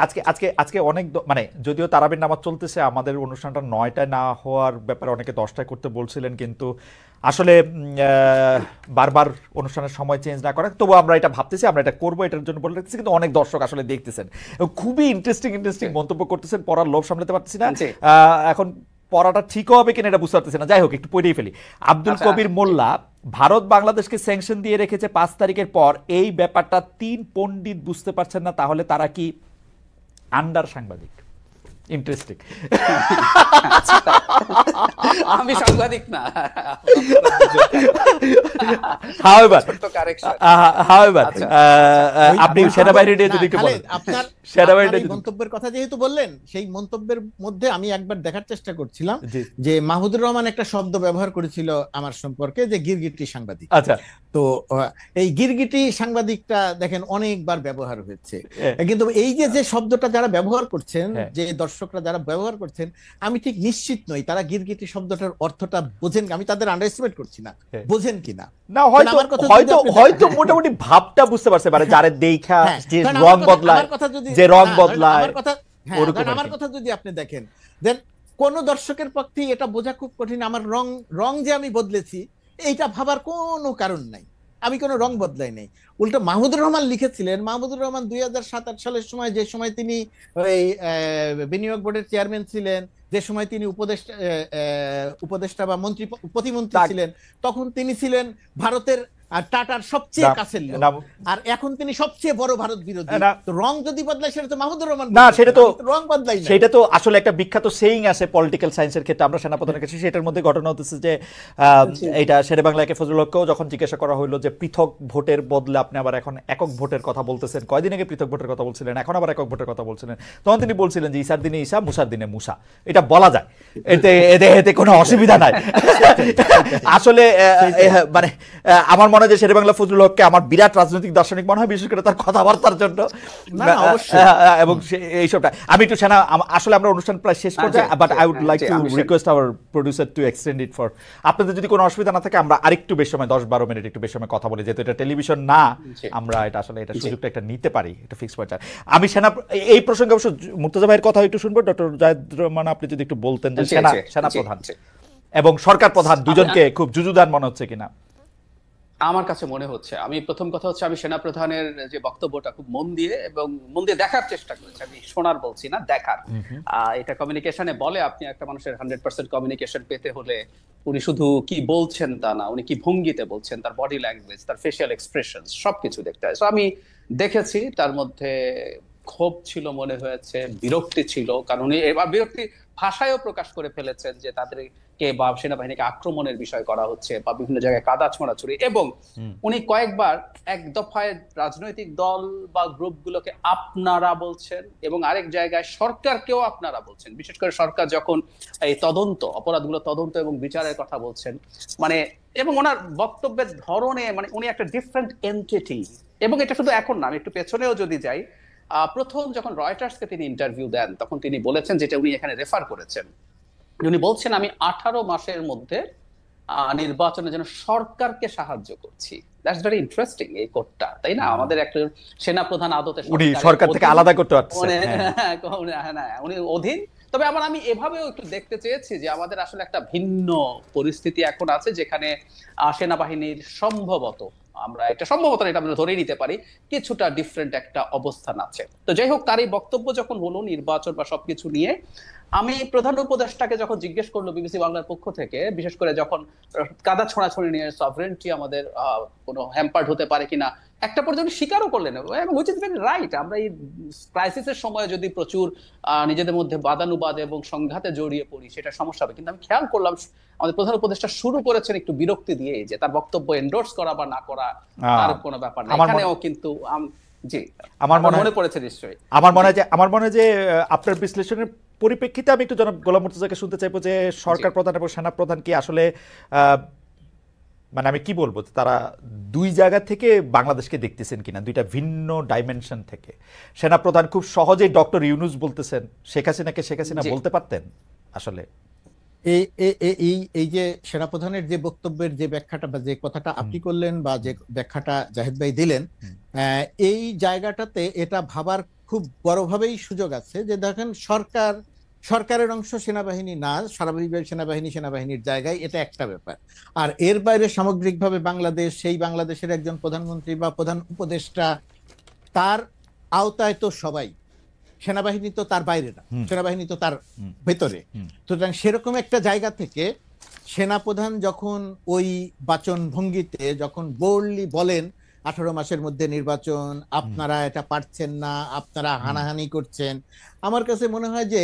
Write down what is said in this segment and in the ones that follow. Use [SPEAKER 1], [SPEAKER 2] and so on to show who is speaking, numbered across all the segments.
[SPEAKER 1] আজকে আজকে আজকে অনেক মানে যদিও তারাবির নামাজ চলতেছে, আমাদের অনুষ্ঠানটা 9টায় না হওয়ার ব্যাপারে অনেকে 10টায় করতে বলছিলেন, কিন্তু আসলে বারবার অনুষ্ঠানের সময় চেঞ্জ না করে, তবু আমরা এটা ভাবতেছি, আমরা এটা করবো, এটার জন্য বলে রাখতেছি। কিন্তু অনেক দর্শক আসলে দেখতেছেন, খুবই ইন্টারেস্টিং মন্তব্য করতেছেন, পড়ার লোভ সামলাতে পারতেছি না। এখন পড়াটা ঠিক হবে কিনা এটা বুঝতে পারতেছি না, যাই হোক একটু পড়েই ফেলি। আব্দুল কবির মোল্লা, ভারত বাংলাদেশকে স্যাংশন দিয়ে রেখেছে 5 তারিখের পর, এই ব্যাপারটা 3 পণ্ডিত বুঝতে পারছেন না, তাহলে তারা কি আন্ডার সাংবাদিক? ইন্টারেস্টিং।
[SPEAKER 2] আমি সাংবাদিক না।
[SPEAKER 1] However, আপনি সেনাবাহিনী নিয়ে যদি একটু বলেন।
[SPEAKER 3] আপনার মন্তব্যের কথা যেহেতু বললেন, সেই মন্তব্যের মধ্যে আমি একবার দেখার চেষ্টা করছিলাম যে মাহমুদুর রহমান একটা শব্দ ব্যবহার করেছিল আমার সম্পর্কে, যে গিরগিটি সাংবাদিক।
[SPEAKER 1] আচ্ছা,
[SPEAKER 3] তো এই গিরগিটি সাংবাদিকটা দেখেন অনেকবার ব্যবহার হয়েছে, কিন্তু এই যে শব্দটা যারা ব্যবহার করছেন, যে দর্শকরা যারা ব্যবহার করছেন, আমি ঠিক নিশ্চিত নই তারা গিরগিটি শব্দটার অর্থটা বোঝেন। আমি তাদের আন্ডার এস্টিমেট করছি না, বোঝেন কিনা
[SPEAKER 1] না, হয়তো মোটামুটি ভাবটা বুঝতে পারছে, মানে যারা দেখা যে রং বদলায়, যে রং বদলায়।
[SPEAKER 3] আমার কথা যদি আপনি দেখেন, দেন কোন দর্শকের পক্ষে এটা বোঝা খুব কঠিন। আমার রং যে আমি বদলেছি এইটা ভাবার কোনো কারণ নাই, আমি কোনো রং বদলাই নাই। উল্টো মাহমুদুর রহমান লিখেছিলেন, মাহমুদুর রহমান 2007-8 সালের সময়, যে সময় তিনি ওই বিনিয়োগ বোর্ডের চেয়ারম্যান ছিলেন, যে সময় তিনি উপদেষ্টা বা প্রতিমন্ত্রী ছিলেন, তখন তিনি ছিলেন ভারতের টাটার সবচেয়ে কাছের লোক, আর এখন তিনি সবচেয়ে বড় ভারত বিরোধী। তো রং যদি বদলায় সেটা তো মাহমুদুর রহমান
[SPEAKER 1] না, সেটা তো
[SPEAKER 3] রং বদলাই না,
[SPEAKER 1] সেটা তো আসলে একটা বিখ্যাত সেইং আছে পলিটিক্যাল সায়েন্সের ক্ষেত্রে, আমরা সেনাপ্রধানের কাছে। সেটার মধ্যে ঘটনা হতেছে যে এটা শেরেবাংলাকে ফজলুল হককেও যখন জিজ্ঞাসা করা হলো যে পৃথক ভোটের বদলে আপনি আবার এখন একক ভোটের কথা বলতেছেন, কয়দিন আগে পৃথক ভোটের কথা বলছিলেন, এখন আবার একক ভোটের কথা বলছিলেন, তখন তিনি বলছিলেন যে ঈসার দিনে ঈসা, মুসার দিনে মুসা, এটা বলা যায়, এতে কোনো অসুবিধা নাই। আসলে মানে আমার মনে হয় যে শেরেবাংলা ফজলুল হককে আমার বিরাট রাজনৈতিক দার্শনিক মনে হয়, বিশেষ করে তার কথাবার্তার জন্য। এবং এইসবটা আমি একটু আসলে আমরা অনুষ্ঠান প্রায় শেষ পর্যায়ে, but I would like to request our producer to extend it for, আপনাদের যদি কোনো অসুবিধা না থাকে আমরা আরেকটু বেশি সময় 10-12 মিনিট একটু বেশি সময় কথা বলি, যেহেতু এটা টেলিভিশন না, আমরা এটা আসলে এটা সুযোগটা একটা নিতে পারি, এটা ফিক্স পর্যায়ে। আমি এই প্রসঙ্গে অবশ্য মুর্তজা ভাইয়ের কথা একটু শুনবো। ডক্টর জায়েদ রহমান, আপনি যদি একটু বলতেন যে সেনা প্রধান এবং সরকার প্রধান দুজনকে খুব যুযুদান মনে হচ্ছে কিনা?
[SPEAKER 2] আমার কাছে মনে হচ্ছে, আমি প্রথম কথা হচ্ছে আমি সেনাপ্রধানের যে বক্তব্যটা খুব মন দিয়ে দেখার চেষ্টা করেছি, আমি শোনার বলছি না, দেখার। এটা কমিউনিকেশনে বলে, আপনি একটা মানুষের 100% কমিউনিকেশন পেতে হলে উনি শুধু কি বলছেন তা না, উনি কি ভঙ্গিতে বলছেন, তার বডি ল্যাঙ্গুয়েজ, তার ফেশিয়াল এক্সপ্রেশন, সবকিছু দেখতে হয়। আমি দেখেছি তার মধ্যে ক্ষোভ ছিল, মনে হয়েছে বিরক্তি ছিল, কারণ উনি এবার বিরক্তি ভাষায়ও প্রকাশ করে ফেলেছেন যে তাদেরকে বা সেনাবাহিনীকে আক্রমণের বিষয় করা হচ্ছে বা বিভিন্ন জায়গায় কাদা ছোঁড়াছুড়ি, এবং উনি কয়েকবার এক দফায় রাজনৈতিক দল বা গ্রুপগুলোকে আপনারা বলছেন এবং আরেক জায়গায় সরকারকেও আপনারা বলছেন। বিশেষ করে সরকার যখন এই অপরাধগুলো তদন্ত এবং বিচারের কথা বলছেন, মানে এবং ওনার বক্তব্যের ধরনে মানে উনি একটা ডিফারেন্ট এন্টিটি। এবং এটা শুধু এখন না, আমি একটু পেছনেও যদি যাই, প্রথম যখন রয়টার্সকে তিনি ইন্টারভিউ দেন তখন তিনি বলেছেন, যেটা উনি এখানে রেফার করেছেন, উনি বলছেন আমি 18 মাসের মধ্যে নির্বাচনের জন্য সরকারকে সাহায্য করছি। দ্যাটস ভেরি ইন্টারেস্টিং এই কোটটা, তাই না? আমাদের একটা সেনাপ্রধান আদতে
[SPEAKER 1] উনি সরকার থেকে আলাদা করতে পারছেন,
[SPEAKER 2] উনি অধীন। তবে আবার আমি এভাবেও একটু দেখতে চেয়েছি যে আমাদের আসলে একটা ভিন্ন পরিস্থিতি এখন আছে, যেখানে সেনাবাহিনীর সম্ভবত আমরা ধরে নিতে পারি কিছুটা ডিফারেন্ট একটা অবস্থান আছে। তো যাই হোক, তার এই বক্তব্য যখন হলো নির্বাচন বা সবকিছু নিয়ে, আমি প্রধান উপদেষ্টাকে যখন জিজ্ঞেস করলো বিবিসি বাংলার পক্ষ থেকে, বিশেষ করে যখন কাদা ছোঁড়াছুঁড়ি নিয়ে সভরেন্টি আমাদের কোনো হ্যাম্পার্ড হতে পারে কিনা, একটা পর্যন্ত স্বীকারও করলেন, এবং হুইচ ইজ ভেরি রাইট। আমরা এই ক্রাইসিসের সময় যদি প্রচুর নিজেদের মধ্যে বাদানুবাদ এবং সংঘাতে জড়িয়ে পড়ি, সেটা সমস্যা হবে। কিন্তু আমি খেয়াল করলাম আমাদের প্রধান উপদেষ্টা শুরু করেছেন একটু বিরক্তি দিয়ে, যে তার বক্তব্য এন্ডোর্স করা বা না করা তার কোনো ব্যাপার না, এখানেও কিন্তু জি আমার মনে পড়েছে নিশ্চয়ই।
[SPEAKER 1] আমার মনে হয় যে আপনার বিশ্লেষণের পরিপ্রেক্ষিতে আমি একটু জনাব গোলাম মুর্তজাকে শুনতে চাইবো যে সরকার প্রধান এবং সেনা প্রধান কি আসলে মানে আমি কি বলবো, তারা দুই জায়গা থেকে বাংলাদেশকে দেখতেছেন কিনা, দুইটা ভিন্ন ডাইমেনশন থেকে। সেনাপ্রধান খুব সহজেই ডক্টর ইউনূস বলতেছেন, শেখ হাসিনাকে শেখ হাসিনা বলতে পারতেন আসলে।
[SPEAKER 3] এই এই- এই এই এই যে সেনাপ্রধানের যে বক্তব্যের যে ব্যাখ্যাটা বা যে কথাটা আপনি করলেন বা যে ব্যাখ্যাটা জাহিদ ভাই দিলেন, এই জায়গাটাতে এটা ভাবার খুব বড়ভাবেই সুযোগ আছে যে দেখেন সরকারের অংশ সেনাবাহিনী না, স্বাভাবিকভাবে সেনাবাহিনীর জায়গায়, এটা একটা ব্যাপার। আর এর বাইরে সামগ্রিকভাবে বাংলাদেশ, সেই বাংলাদেশের একজন প্রধানমন্ত্রী বা প্রধান উপদেষ্টা, তার আওতায় তো সবাই, সেনাবাহিনী তো তার বাইরে না, সেনাবাহিনী তো তার ভেতরে। সুতরাং সেরকম একটা জায়গা থেকে সেনাপ্রধান যখন ওই বাচন ভঙ্গিতে যখন বোল্ডলি বলেন 18 মাসের মধ্যে নির্বাচন, আপনারা এটা পারছেন না, আপনারা হানাহানি করছেন, আমার কাছে মনে হয় যে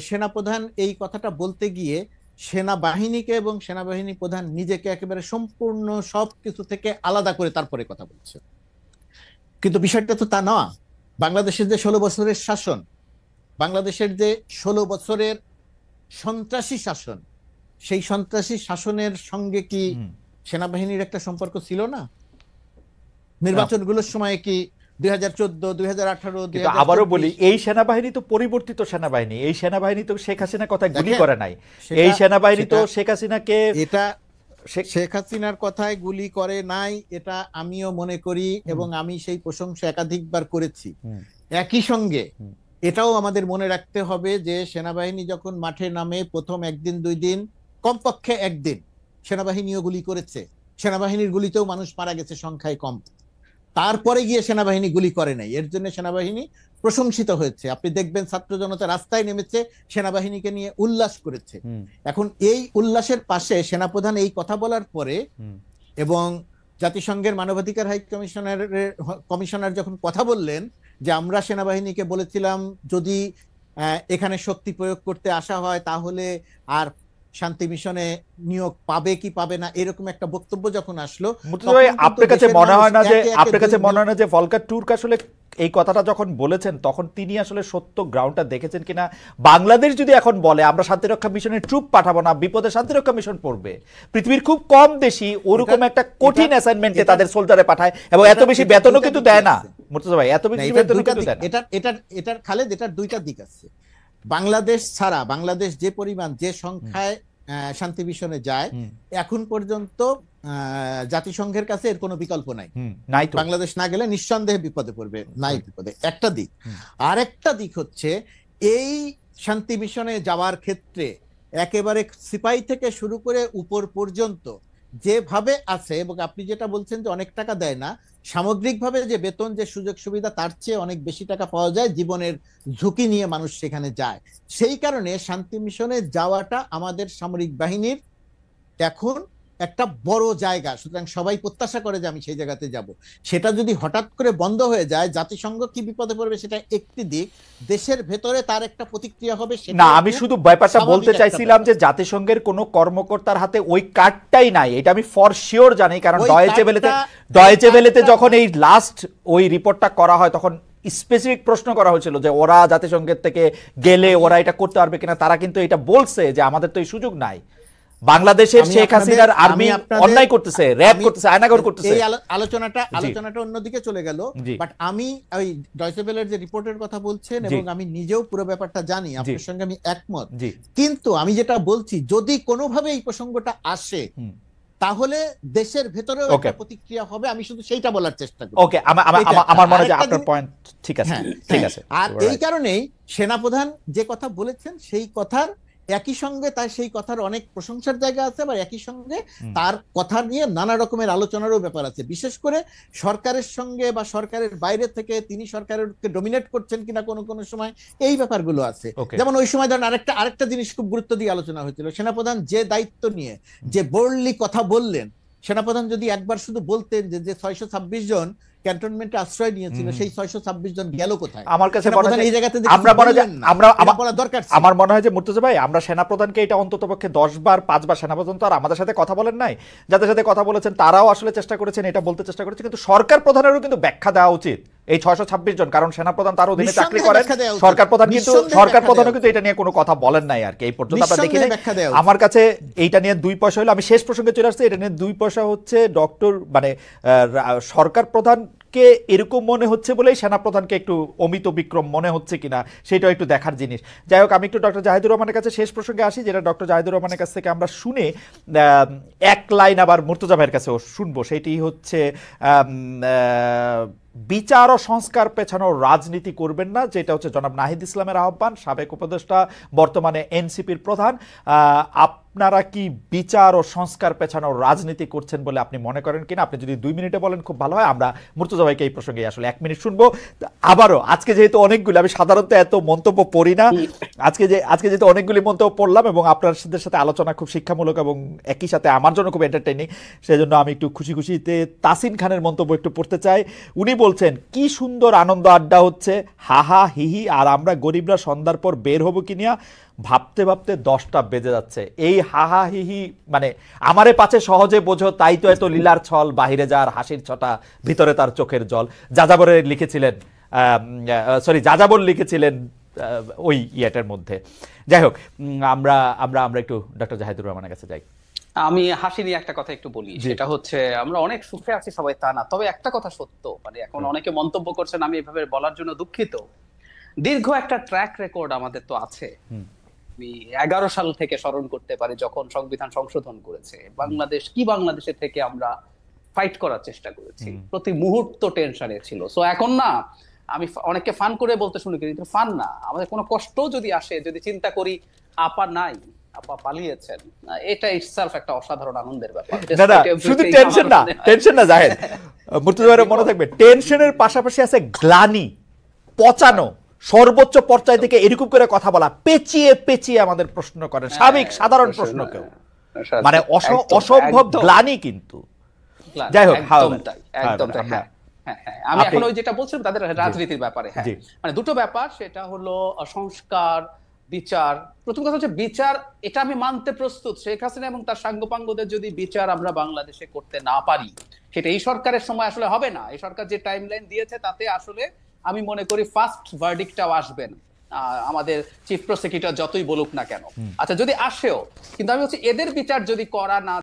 [SPEAKER 3] সেনাপ্রধান এই কথাটা বলতে গিয়ে সেনাবাহিনীকে এবং সেনাবাহিনী প্রধান নিজেকে একেবারে সম্পূর্ণ সবকিছু থেকে আলাদা করে তারপরে কথা বলছে। কিন্তু বিষয়টা তো তা না। বাংলাদেশের যে 16 বছরের শাসন, বাংলাদেশের যে 16 বছরের সন্ত্রাসী শাসন, সেই সন্ত্রাসী শাসনের সঙ্গে কি সেনাবাহিনীর একটা সম্পর্ক ছিল না? নির্বাচনগুলোর সময় কি 2014, 2018,
[SPEAKER 1] আবারও বলি, এই সেনাবাহিনী তো পরিবর্তিত সেনাবাহিনী, এই সেনাবাহিনী তো শেখ হাসিনা কথা গুলি করে নাই, এই সেনাবাহিনী তো শেখ হাসিনাকে,
[SPEAKER 3] এটা শেখ হাসিনার কথায় গুলি করে নাই, এটা আমিও মনে করি এবং আমি সেই প্রশংসা একাধিকবার করেছি। একই সঙ্গে এটাও আমাদের মনে রাখতে হবে যে সেনাবাহিনী যখন মাঠে নামে প্রথম একদিন দুই দিন, কমপক্ষে একদিন সেনাবাহিনীও গুলি করেছে, সেনাবাহিনীর গুলিতেও মানুষ মারা গেছে সংখ্যায় কম। তারপরে গিয়ে সেনাবাহিনী গুলি করে নাই, এর জন্য সেনাবাহিনী প্রশংসিত হয়েছে। আপনি দেখবেন ছাত্র জনতা রাস্তায় নেমেছে, সেনাবাহিনীকে নিয়ে উল্লাস করেছে। এখন এই উল্লাসের পাশে সেনাপ্রধান এই কথা বলার পরে এবং জাতিসংঘের মানবাধিকার হাই কমিশনার যখন কথা বললেন যে আমরা সেনাবাহিনীকে বলেছিলাম যদি এখানে শক্তি প্রয়োগ করতে আসা হয় তাহলে আর শান্তি মিশনে নিয়োগ পাবে কি পাবে না, এরকম একটা বক্তব্য যখন আসলো,
[SPEAKER 1] আপনার কাছে মনে হয় না যে ভলকার টুর্ক আসলে এই কথাটা যখন বলেছেন তখন তিনি আসলে সত্য গ্রাউন্ডটা দেখেছেন কিনা? বাংলাদেশ যদি এখন বলে আমরা শান্তিরক্ষা মিশনের ট্রুপ পাঠাবো না, বিপদে শান্তিরক্ষা মিশন পড়বে, পৃথিবীর খুব কম দেশই ওরকম একটা কঠিন অ্যাসাইনমেন্টে তাদের সোলজারে পাঠায় এবং এত বেশি বেতনও কিন্তু দেয় না। মুর্তজা ভাই, এত বেশি বেতনও কিন্তু দেয় না।
[SPEAKER 3] এটার খালেদ, এটার দুইটা দিক আছে। বাংলাদেশ ছাড়া, বাংলাদেশ যে পরিমাণ যে সংখ্যায় শান্তি মিশনে যায়, এখন পর্যন্ত জাতিসংঘের কাছে এর কোনো বিকল্প নাই। বাংলাদেশ না গেলে নিঃসন্দেহে বিপদে পড়বে, নাই বিপদে, একটা দিক। আর একটা দিক হচ্ছে এই শান্তি মিশনে যাওয়ার ক্ষেত্রে একেবারে সিপাহী থেকে শুরু করে উপর পর্যন্ত যেভাবে আছে, এবং আপনি যেটা বলছেন যে অনেক টাকা দেয় না, সামগ্রিকভাবে যে বেতন, যে সুযোগ সুবিধা, তার চেয়ে অনেক বেশি টাকা পাওয়া যায়, জীবনের ঝুঁকি নিয়ে মানুষ সেখানে যায়। সেই কারণে শান্তি মিশনে যাওয়াটা আমাদের সামরিক বাহিনীর এখন একটা বড় জায়গা। সুতরাং সবাই প্রত্যাশা করে যে আমি সেই জায়গাতে যাব। সেটা যদি হঠাৎ করে বন্ধ হয়ে যায়, জাতিসংঘ কি বিপদে পড়বে সেটা একটি দিক, দেশের ভেতরে তার একটা প্রতিক্রিয়া হবে।
[SPEAKER 1] না, আমি শুধু ব্যাপারটা বলতে চাইছিলাম যে জাতিসংঘের কোনো কর্মকর্তার হাতে ওই কার্ডটাই নাই, এটা আমি ফর শিওর জানি। কারণ ডয়েচে ভেলেতে যখন এই লাস্ট ওই রিপোর্টটা করা হয় তখন স্পেসিফিক প্রশ্ন করা হয়েছিল যে ওরা জাতিসংঘের থেকে গেলে ওরা এটা করতে পারবে কিনা। তারা কিন্তু এটা বলছে যে আমাদের তো এই সুযোগ নাই। বাংলাদেশের শেখ হাসিনার আর্মি অন্যায় করতেছে, র‍্যাব করতেছে, আয়নাগর করতেছে।
[SPEAKER 3] এই আলোচনাটা অন্যদিকে চলে গেল। বাট আমি ওই ডয়েচে ভেলের যে রিপোর্টের কথা বলছেন এবং আমি নিজেও পুরো ব্যাপারটা জানি, আপনার সঙ্গে আমি একমত। কিন্তু আমি যেটা বলছি, যদি কোনোভাবে এই প্রসঙ্গটা আসে তাহলে দেশের ভেতরেও একটা প্রতিক্রিয়া হবে। আমি শুধু সেইটা বলার চেষ্টা করি।
[SPEAKER 1] ওকে, আমার মনে হয় আপনার পয়েন্ট ঠিক আছে, ঠিক আছে।
[SPEAKER 3] আর এই কারণেই সেনাপ্রধান যে কথা বলেছেন সেই কথার একই সঙ্গে তার সেই কথার অনেক প্রশংসার জায়গা আছে, বা একই সঙ্গে তার কথা নিয়ে নানা রকমের আলোচনারও ব্যাপার আছে। বিশেষ করে সরকারের সঙ্গে বা সরকারের বাইরে থেকে তিনি সরকারকে ডমিনেট করছেন কিনা কোনো কোনো সময়, এই ব্যাপারগুলো আছে। যেমন ওই সময় ধরেন আরেকটা জিনিস খুব গুরুত্ব দিয়ে আলোচনা হয়েছিল, সেনাপ্রধান যে দায়িত্ব নিয়ে যে বোল্ডলি কথা বললেন, সেনাপ্রধান যদি একবার শুধু বলতেন যে 626 জন ক্যান্টনমেন্টে আশ্রয় নিয়েছিল, সেই 626 জন গেল কোথায়? আমার কাছে
[SPEAKER 1] আমার মনে হয় যে মুর্তজা ভাই, আমরা সেনাপ্রধানকে এটা অন্ততপক্ষে 10 বার 5 বার সেনাপ্রধান তো আর আমাদের সাথে কথা বলেন নাই, যাদের সাথে কথা বলেছেন তারাও আসলে চেষ্টা করেছেন, এটা বলতে চেষ্টা করেছে। কিন্তু সরকার প্রধানেরও কিন্তু ব্যাখ্যা দেওয়া উচিত এই 626 জন, কারণ সেনাপ্রধান তার অধীনে চাকরি করেন। সরকার প্রধানও কিন্তু এটা নিয়ে কোনো কথা বলেন নাই আর কি এই পর্যন্ত আমরা দেখি নাই। আমার কাছে এইটা নিয়ে 2 পয়সা হলো, আমি শেষ প্রসঙ্গে চলে আসছি, এটা নিয়ে 2 পয়সা হচ্ছে ডক্টর মানে সরকার প্রধান কে এরকম মনে হচ্ছে বলেই সেনাপ্রধানকে একটু অমিত বিক্রম মনে হচ্ছে কিনা সেটাও একটু দেখার জিনিস। যাই হোক, আমি একটু ডক্টর জাহিদুর রহমানের কাছে শেষ প্রসঙ্গে আসি, যেটা ডক্টর জাহিদুর রহমানের কাছ থেকে আমরা শুনে এক লাইন আবার মুর্তজা ভাইয়ের কাছেও শুনবো। সেটি হচ্ছে বিচার ও সংস্কার পেছানো রাজনীতি করবেন না, যেটা হচ্ছে জনাব নাহিদ ইসলামের আহ্বান, সাবেক উপদেষ্টা, বর্তমানে এনসিপির প্রধান। আপনারা কি বিচার ও সংস্কার পেছানো রাজনীতি করছেন বলে আপনি মনে করেন কিনা? আপনি যদি 2 মিনিটে বলেন খুব ভালো হয়। আমরা মুর্তজা ভাইকে এই প্রসঙ্গে আসলে 1 মিনিট শুনবো। আবারও আজকে যেহেতু অনেকগুলি, আমি সাধারণত এত মন্তব্য পড়ি না, আজকে যেহেতু অনেকগুলি মন্তব্য পড়লাম এবং আপনাদের সাথে আলোচনা খুব শিক্ষামূলক এবং একই সাথে আমার জন্য খুব এন্টারটেইনিং, সেজন্য আমি একটু খুশি খুশিতে তাসিন খানের মন্তব্য একটু পড়তে চাই। উনি বলছেন, কি সুন্দর আনন্দ আড্ডা হচ্ছে, হাহা হিহি, আর আমরা গরিবরা সন্ধ্যার পর বের হবো কিনিয়া, ভাবতে ভাবতে 10টা বেজে যাচ্ছে। এই হাহা হিহি মানে আমারে পাছে সহজে বোঝো, তাই তো এত লীলার ছল, বাহিরে যার হাসির ছটা, ভিতরে তার চোখের জল। যাযাবরে লিখেছিলেন, যাযাবর লিখেছিলেন ওই ইয়েটার মধ্যে। যাই হোক, আমরা আমরা আমরা একটু ডক্টর জাহিদুর রহমানের কাছে যাই।
[SPEAKER 2] আমি হাসি নিয়ে একটা কথা একটু বলি, সেটা হচ্ছে আমরা অনেক সুখে আছি সবাই তা না, তবে একটা কথা সত্য, মানে এখন অনেকে মন্তব্য করছেন, আমি এভাবে বলার জন্য দুঃখিত। দীর্ঘ একটা ট্র্যাক রেকর্ড আমাদের তো আছে। আমি 11 সাল থেকে স্মরণ করতে পারি যখন সংবিধান সংশোধন করেছে বাংলাদেশে থেকে আমরা ফাইট করার চেষ্টা করেছি, প্রতি মুহূর্ত টেনশনে ছিল। সো এখন না, আমি অনেককে ফান করে বলতে শুনি, কিন্তু ফান না, আমাদের কোনো কষ্ট যদি আসে, যদি চিন্তা করি আপা নাই, আপা পালিয়েছেন, এটা ইটসেলফ একটা অসাধারণ আনন্দের ব্যাপার।
[SPEAKER 1] দাদা শুধু টেনশন না জাহেদ, মুর্তজা ভাইয়ের মনে থাকবে, টেনশনের পাশাপাশি আছে গ্লানি, পচানো, সর্বোচ্চ পর্যায় থেকে এরকম করে কথা বলা, পেঁচিয়ে পেঁচিয়ে আমাদের প্রশ্ন করেন, সাধারণ প্রশ্নকেও, মানে অসম্ভব গ্লানি। কিন্তু যাই হোক,
[SPEAKER 2] আমি এখন ওই যেটা বলছিলাম তাদের রাজনীতির ব্যাপারে, হ্যাঁ, মানে দুটো ব্যাপার, সেটা হলো সংস্কার, বিচার। প্রথম কথা হচ্ছে বিচার, এটা আমি মানতে প্রস্তুত, শেখ হাসিনা এবং তার সাঙ্গপাঙ্গদের যদি বিচার আমরা বাংলাদেশে করতে না পারি, সেটা এই সরকারের সময় আসলে হবে না। এই সরকার যে টাইমলাইন দিয়েছে তাতে আসলে আমি মনে করি ফার্স্ট ভার্ডিক্টটাও আসবে না, আমাদের চিফ প্রসিকিউটর যতই বলুক না কেন। আচ্ছা, যদি আসেও, কিন্তু আমি হচ্ছে এদের বিচার যদি করা না